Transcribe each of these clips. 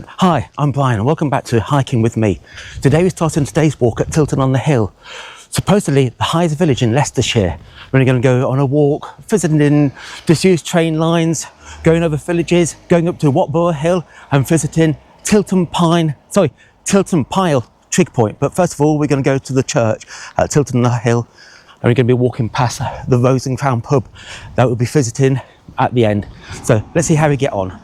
Hi, I'm Brian and welcome back to Hiking with me. Today we're starting today's walk at Tilton on the Hill, supposedly the highest village in Leicestershire. We're going to go on a walk, visiting disused train lines, going over villages, going up to Whatborough Hill and visiting Tilton Pile Trig Point. But first of all, we're going to go to the church at Tilton on the Hill and we're going to be walking past the Rose and Crown pub that we'll be visiting at the end. So let's see how we get on.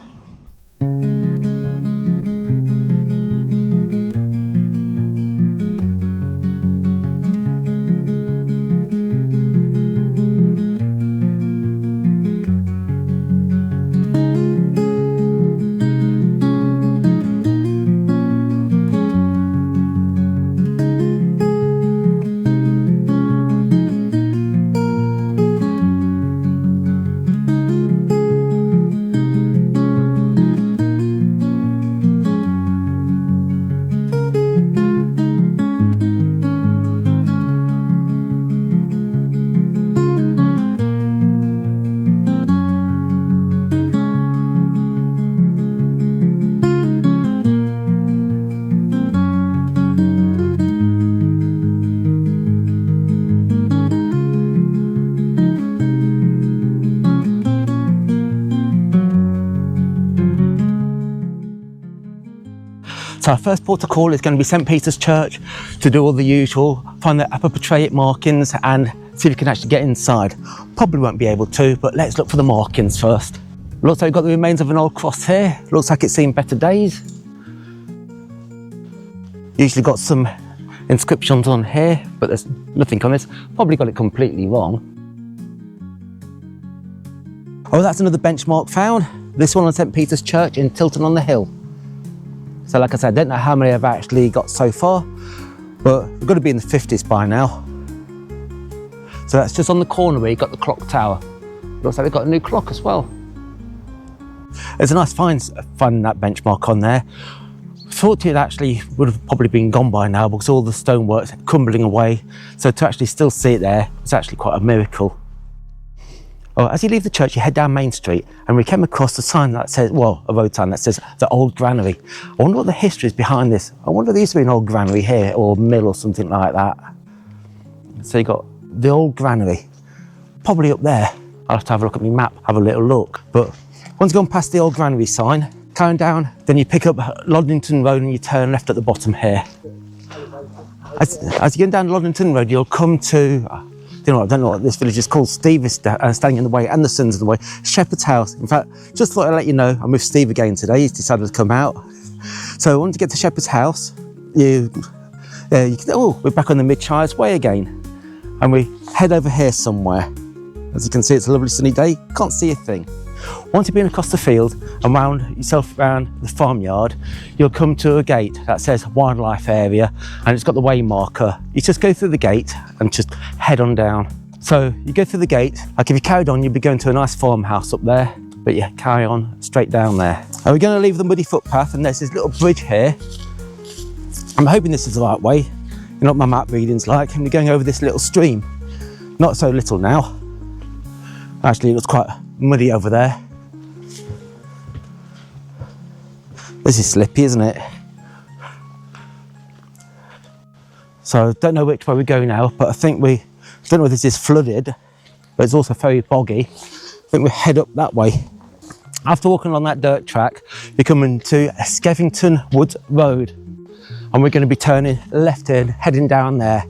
So our first port of call is going to be St Peter's Church to do all the usual, find the appropriate markings and see if we can actually get inside. Probably won't be able to, but let's look for the markings first. Looks like we've got the remains of an old cross here. Looks like it's seen better days. Usually got some inscriptions on here, but there's nothing on this. Probably got it completely wrong. Oh, that's another benchmark found. This one on St Peter's Church in Tilton on the Hill. So like I said, I don't know how many I've actually got so far, but we've got to be in the 50s by now. So that's just on the corner where you got the clock tower. Looks like they've got a new clock as well. There's a nice finding that benchmark on there. Thought it actually would have probably been gone by now because all the stonework's crumbling away. So to actually still see it there, it's actually quite a miracle. Oh, as you leave the church, you head down Main Street and we came across a sign that says, well, a road sign that says the Old Granary. I wonder what the history is behind this. I wonder if there used to be an old granary here or mill or something like that. So you got the Old Granary, probably up there. I'll have to have a look at my map, have a little look. But once you've gone past the Old Granary sign, carrying down, then you pick up Lodington Road and you turn left at the bottom here. As you go down Lodington Road, you'll come to, I don't know what this village is called. Steve is standing in the way and the son's in the way. Shepherd's House. In fact, just thought I'd let you know, I'm with Steve again today. He's decided to come out. So once you get to Shepherd's House, we're back on the Mid-Shires Way again. And we head over here somewhere. As you can see, it's a lovely sunny day. Can't see a thing. Once you've been across the field and round yourself around the farmyard, you'll come to a gate that says wildlife area and it's got the way marker. You just go through the gate and just head on down. So you go through the gate, like if you carried on, you'd be going to a nice farmhouse up there, but you carry on straight down there. And we're going to leave the muddy footpath and there's this little bridge here. I'm hoping this is the right way. You know what my map reading's like, and we're going over this little stream. Not so little now. Actually, it looks quite muddy over there. This is slippy, isn't it? So I don't know which way we go now, but I think don't know if this is flooded, but it's also very boggy. I think we head up that way. After walking along that dirt track, you're coming to Skeffington Woods Road, and we're going to be turning left in, heading down there.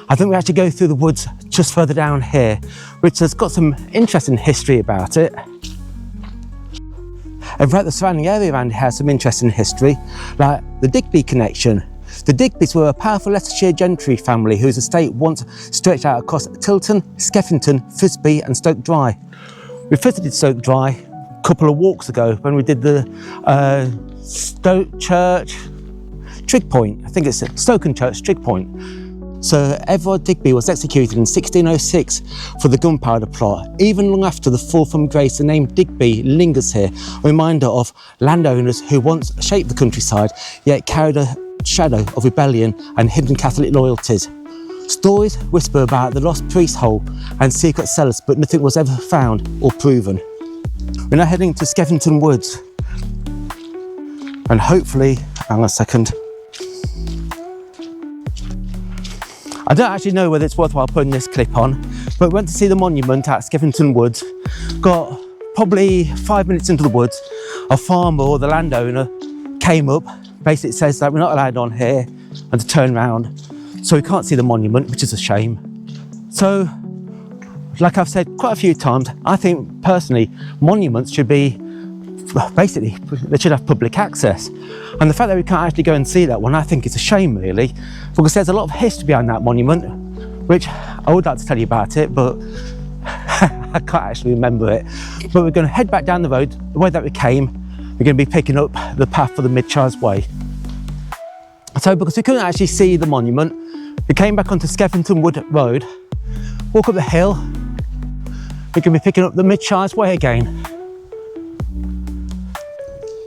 I think we actually go through the woods just further down here, which has got some interesting history about it. In fact, the surrounding area around here has some interesting history, like the Digby connection. The Digbys were a powerful Leicestershire gentry family whose estate once stretched out across Tilton, Skeffington, Thisbe and Stoke Dry. We visited Stoke Dry a couple of walks ago when we did the Stoke Church Trig Point. I think it's Stoke Church Trig Point. Sir Everard Digby was executed in 1606 for the Gunpowder Plot. Even long after the fall from grace, the name Digby lingers here, a reminder of landowners who once shaped the countryside, yet carried a shadow of rebellion and hidden Catholic loyalties. Stories whisper about the lost priest hole and secret cellars, but nothing was ever found or proven. We're now heading to Skeffington Woods. And hopefully, hang on a second. I don't actually know whether it's worthwhile putting this clip on, but went to see the monument at Skeffington Woods. Got probably 5 minutes into the woods, a farmer or the landowner came up, basically says that we're not allowed on here and to turn around. So we can't see the monument, which is a shame. So, like I've said quite a few times, I think personally, monuments should be, basically, they should have public access. And the fact that we can't actually go and see that one, I think it's a shame really, because there's a lot of history behind that monument, which I would like to tell you about it, but I can't actually remember it. But we're going to head back down the road, the way that we came. We're going to be picking up the path for the Mid-Shires Way. So because we couldn't actually see the monument, we came back onto Skeffington Wood Road, walk up the hill, we're going to be picking up the Mid-Shires Way again.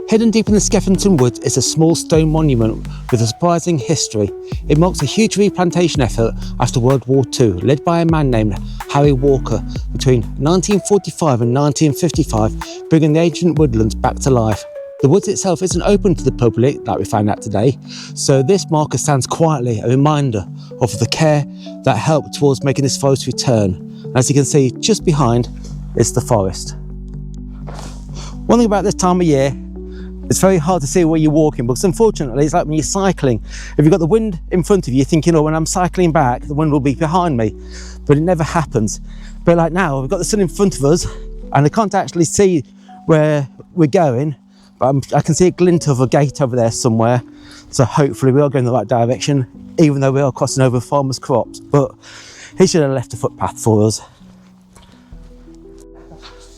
Hidden deep in the Skeffington Woods is a small stone monument with a surprising history. It marks a huge replantation effort after World War II, led by a man named Harry Walker between 1945 and 1955, bringing the ancient woodlands back to life. The woods itself isn't open to the public, like we found out today, so this marker stands quietly a reminder of the care that helped towards making this forest return. As you can see, just behind is the forest. One thing about this time of year, it's very hard to see where you're walking, because unfortunately it's like when you're cycling. If you've got the wind in front of you, you're thinking, oh, when I'm cycling back, the wind will be behind me, but it never happens. But like now, we've got the sun in front of us, and I can't actually see where we're going, but I can see a glint of a gate over there somewhere. So hopefully we are going the right direction, even though we are crossing over farmers' crops. But he should have left a footpath for us.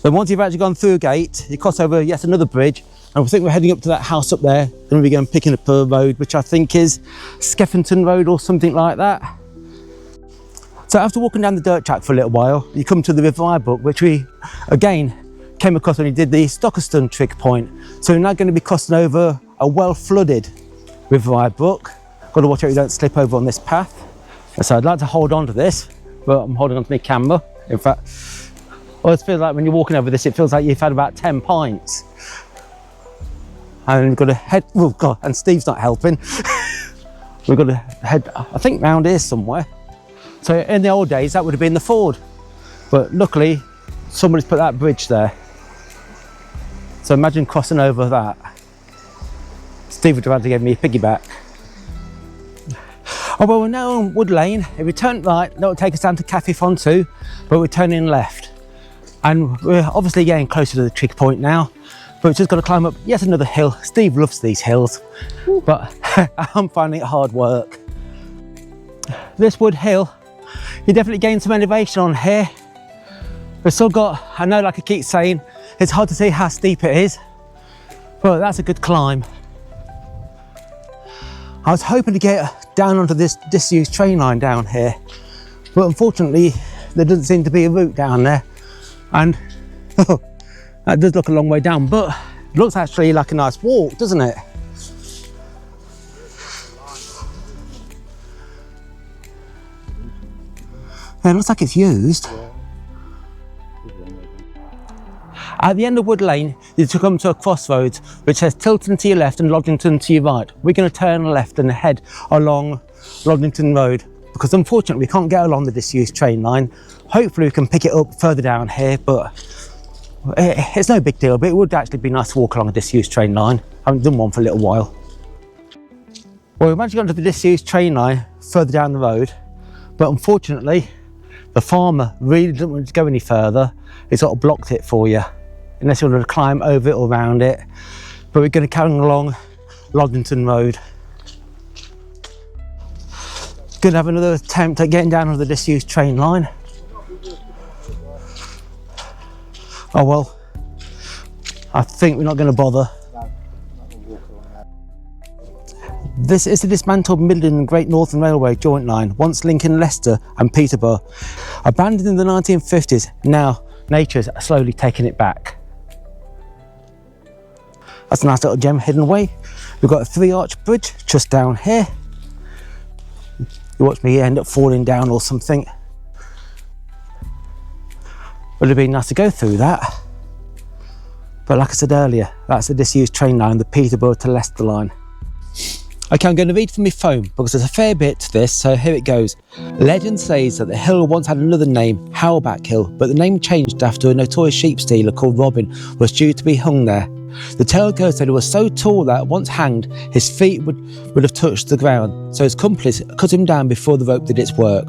Then once you've actually gone through a gate, you cross over yet another bridge, and I think we're heading up to that house up there, and we're going picking up a road, which I think is Skeffington Road or something like that. So after walking down the dirt track for a little while, you come to the River Ibrook, which we, again, came across when we did the Stockerston trig point. So we're now going to be crossing over a well-flooded River Ibrook. Got to watch out you don't slip over on this path. So I'd like to hold on to this, but I'm holding on to my camera. In fact, well, it feels like when you're walking over this, it feels like you've had about 10 pints. And we've got to head, oh God, and Steve's not helping. We've got to head, I think, round here somewhere. So in the old days, that would have been the ford. But luckily, somebody's put that bridge there. So imagine crossing over that. Steve would have had to give me a piggyback. Oh, well, we're now on Wood Lane. If we turn right, that will take us down to Cafe Fontu, but we're turning left. And we're obviously getting closer to the trig point now. But we've just got to climb up yet another hill. Steve loves these hills, but I'm finding it hard work. This Wood Hill, you definitely gain some elevation on here. We've still got, I know, like I keep saying, it's hard to see how steep it is, but that's a good climb. I was hoping to get down onto this disused train line down here, but unfortunately, there doesn't seem to be a route down there. And that does look a long way down, but it looks actually like a nice walk, doesn't it? Yeah, it looks like it's used. At the end of Wood Lane, you come to a crossroads which says Tilton to your left and Lodgington to your right. We're going to turn left and head along Lodgington Road, because unfortunately we can't get along the disused train line. Hopefully we can pick it up further down here, but it's no big deal. But it would actually be nice to walk along a disused train line. I haven't done one for a little while. Well, we've managed to go onto the disused train line further down the road, but unfortunately the farmer really doesn't want to go any further. He's sort of blocked it for you, unless you want to climb over it or around it. But we're going to carry on along Lodgington Road. Going to have another attempt at getting down on the disused train line. Oh well, I think we're not going to bother. This is the dismantled Midland and Great Northern Railway joint line, once linking Leicester and Peterborough. Abandoned in the 1950s, now nature's slowly taking it back. That's a nice little gem hidden away. We've got a 3-arch bridge just down here. You watch me end up falling down or something. Would have been nice to go through that, But like I said earlier, that's a disused train line, the Peterborough to Leicester line. Okay, I'm going to read from my phone because there's a fair bit to this, so here it goes. Legend says that the hill once had another name, Howlback Hill, but the name changed after a notorious sheep stealer called Robin was due to be hung there. The tale goes that he was so tall that once hanged, his feet would have touched the ground, so his complice cut him down before the rope did its work.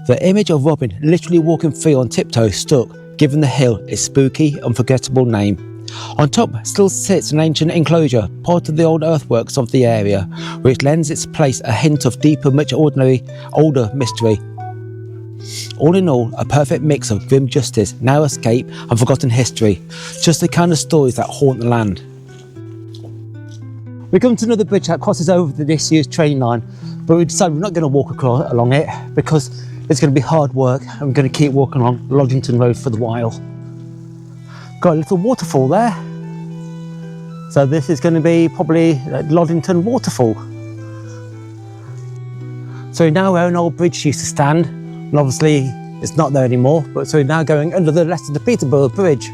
The image of Robin literally walking free on tiptoe stuck, giving the hill its spooky, unforgettable name. On top still sits an ancient enclosure, part of the old earthworks of the area, which lends its place a hint of deeper, much older mystery. All in all, a perfect mix of grim justice, narrow escape and forgotten history. Just the kind of stories that haunt the land. We come to another bridge that crosses over the disused train line, but we decided we're not going to walk along it because it's going to be hard work and we're going to keep walking along Loddington Road for the while. Got a little waterfall there. So this is going to be probably Loddington Waterfall. So now where an old bridge used to stand, and obviously it's not there anymore, but so we're now going under the Leicester to Peterborough Bridge.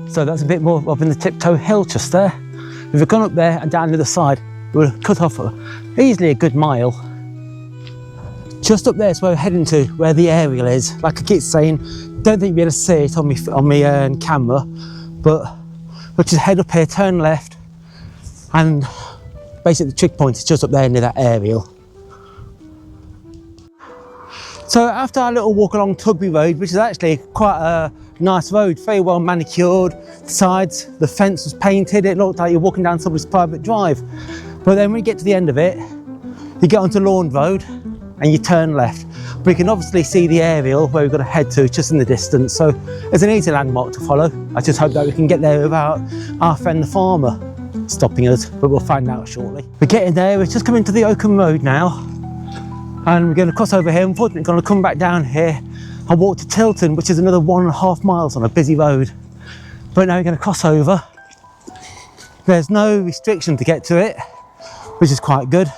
So that's a bit more up in the Tiptoe Hill just there. If we've gone up there and down the other side, we'll cut off easily a good mile. Just up there is where we're heading to, where the aerial is. Like I keep saying, don't think you'll be able to see it on my camera, but we'll just head up here, turn left, and basically the trig point is just up there near that aerial. So after our little walk along Tugby Road, which is actually quite a nice road, very well manicured, the sides, the fence was painted, it looked like you're walking down somebody's private drive. But then when you get to the end of it, you get onto Lawn Road and you turn left. But you can obviously see the aerial where we've got to head to just in the distance. So it's an easy landmark to follow. I just hope that we can get there without our friend the farmer stopping us, but we'll find out shortly. We're getting there, we're just coming to the Oakham Road now. And we're going to cross over here. Unfortunately, we're going to come back down here and walk to Tilton, which is another 1.5 miles on a busy road. But now we're going to cross over. There's no restriction to get to it, which is quite good.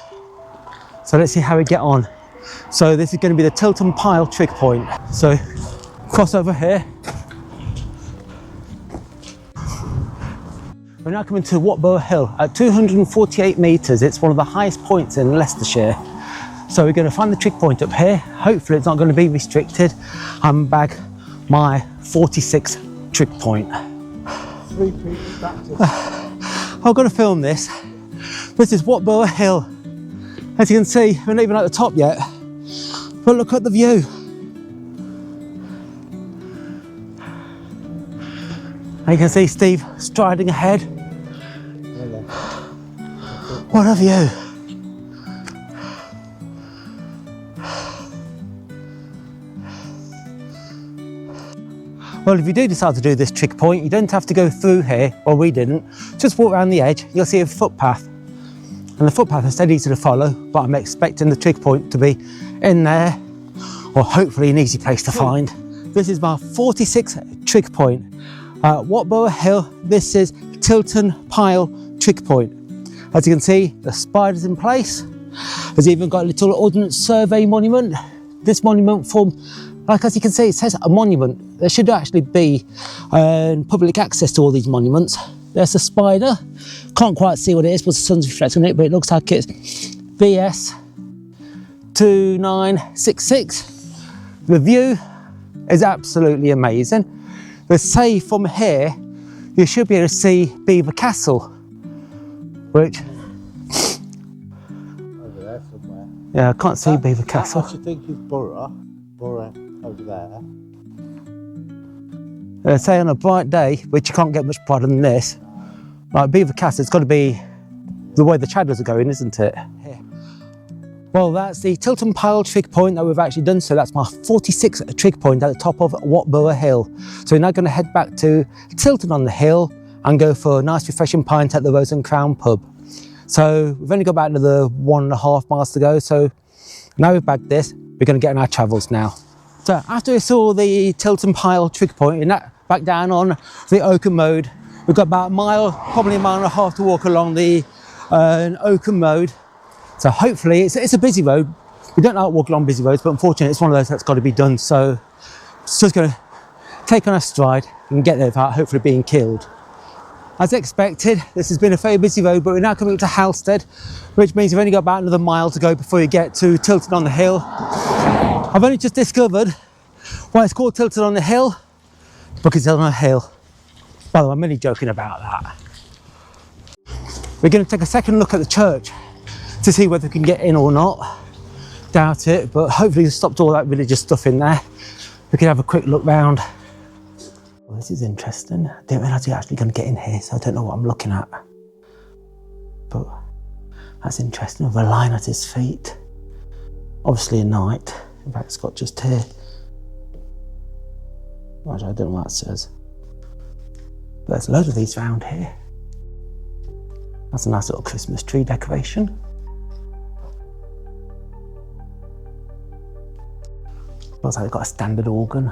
So let's see how we get on. So this is going to be the Tilton Pile trig point. So cross over here. We're now coming to Whatborough Hill at 248 metres. It's one of the highest points in Leicestershire. So we're going to find the trig point up here. Hopefully it's not going to be restricted and bag my 46 trig point. I've got to film this. This is Whatborough Hill. As you can see, we're not even at the top yet, but look at the view. And you can see Steve striding ahead. What a view. Well, if you do decide to do this trig point, you don't have to go through here, well we didn't. Just walk around the edge, you'll see a footpath. And the footpath is dead easy to follow, but I'm expecting the trig point to be in there, or hopefully an easy place to find. This is my 46th trig point. Whatborough Hill, this is Tilton Pile trig point. As you can see, the spider's in place. There's even got a little Ordnance Survey monument. This monument formed, like as you can see, it says a monument. There should actually be public access to all these monuments. There's a spider. Can't quite see what it is because the sun's reflecting on it, but it looks like it's BS 2966. The view is absolutely amazing. They say from here, you should be able to see Belvoir Castle, which... over there somewhere. Yeah, I can't see Belvoir Castle. I should think is Borough over there. They say on a bright day, which you can't get much brighter than this, like Belvoir Castle, it's got to be the way the shadows are going, isn't it? Yeah. Well, that's the Tilton Pile trig point that we've actually done. So that's my 46th trig point at the top of Whatborough Hill. So we're now going to head back to Tilton on the hill and go for a nice refreshing pint at the Rose and Crown pub. So we've only got about another 1.5 miles to go. So now we've bagged this, we're going to get on our travels now. So after we saw the Tilton Pile trig point, and that back down on the Oakham Road, we've got about a mile, probably a mile and a half to walk along the Oakham Road. So hopefully, it's a busy road. We don't like walking along busy roads, but unfortunately it's one of those that's got to be done. So it's just going to take on a stride and get there without hopefully being killed. As expected, this has been a very busy road, but we're now coming up to Halstead, which means we've only got about another mile to go before you get to Tilton on the Hill. I've only just discovered why it's called Tilton on the Hill, because it's on a hill. By the way, I'm only joking about that. We're going to take a second look at the church to see whether we can get in or not. Doubt it, but hopefully we've stopped all that religious stuff in there. We can have a quick look round. Well, this is interesting. I didn't realise you're actually going to get in here, so I don't know what I'm looking at. But that's interesting, with a lion at his feet. Obviously a knight. In fact, it's got just here. I don't know what that says. But there's a load of these around here. That's a nice little Christmas tree decoration. Looks like they've got a standard organ.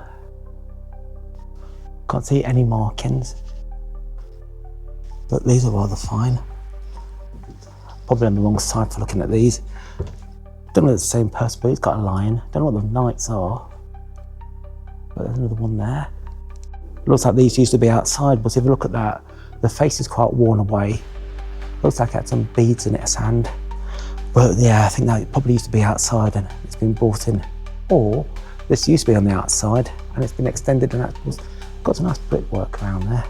Can't see any markings. But these are rather fine. Probably on the wrong side for looking at these. Don't know if it's the same person, but he's got a lion. Don't know what the knights are. But there's another one there. Looks like these used to be outside, but if you look at that, the face is quite worn away. Looks like it had some beads in it, sand. But yeah, I think that it probably used to be outside and it's been brought in. Or this used to be on the outside and it's been extended and it's got some nice brickwork around there.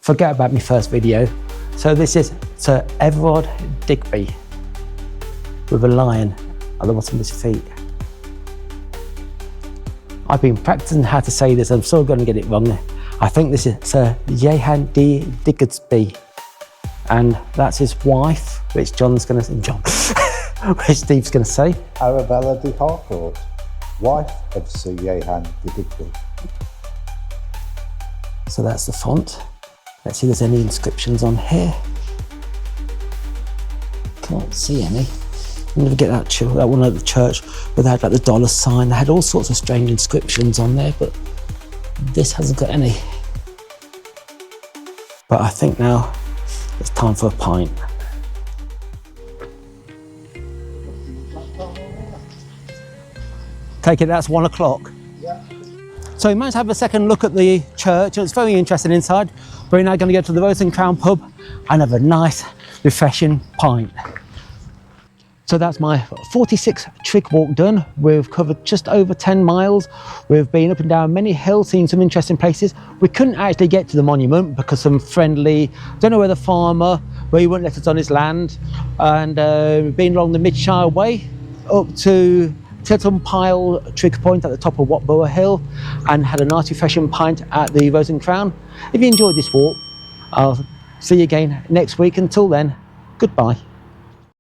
Forget about my first video. So this is Sir Everard Digby with a lion at the bottom of his feet. I've been practicing how to say this, I'm still going to get it wrong. I think this is Sir Everard Digby, and that's his wife, which John's going to which Steve's going to say. Arabella de Harcourt, wife of Sir Everard Digby. So that's the font. Let's see if there's any inscriptions on here. Can't see any. I'm going to get that one at the church where they had like the dollar sign. They had all sorts of strange inscriptions on there, but this hasn't got any. But I think now it's time for a pint. Take it, that's 1 o'clock. Yeah. So we managed to have a second look at the church. It's very interesting inside. We're now going to go to the Rose and Crown pub and have a nice, refreshing pint. So that's my 46 Trig Walk done. We've covered just over 10 miles. We've been up and down many hills, seen some interesting places. We couldn't actually get to the monument because some friendly, don't know where the farmer, where he wouldn't let us on his land, and been along the Midshire Way up to Tilton Pile Trig Point at the top of Whatborough Hill and had a nice refreshing pint at the Rose and Crown. If you enjoyed this walk, I'll see you again next week. Until then, goodbye.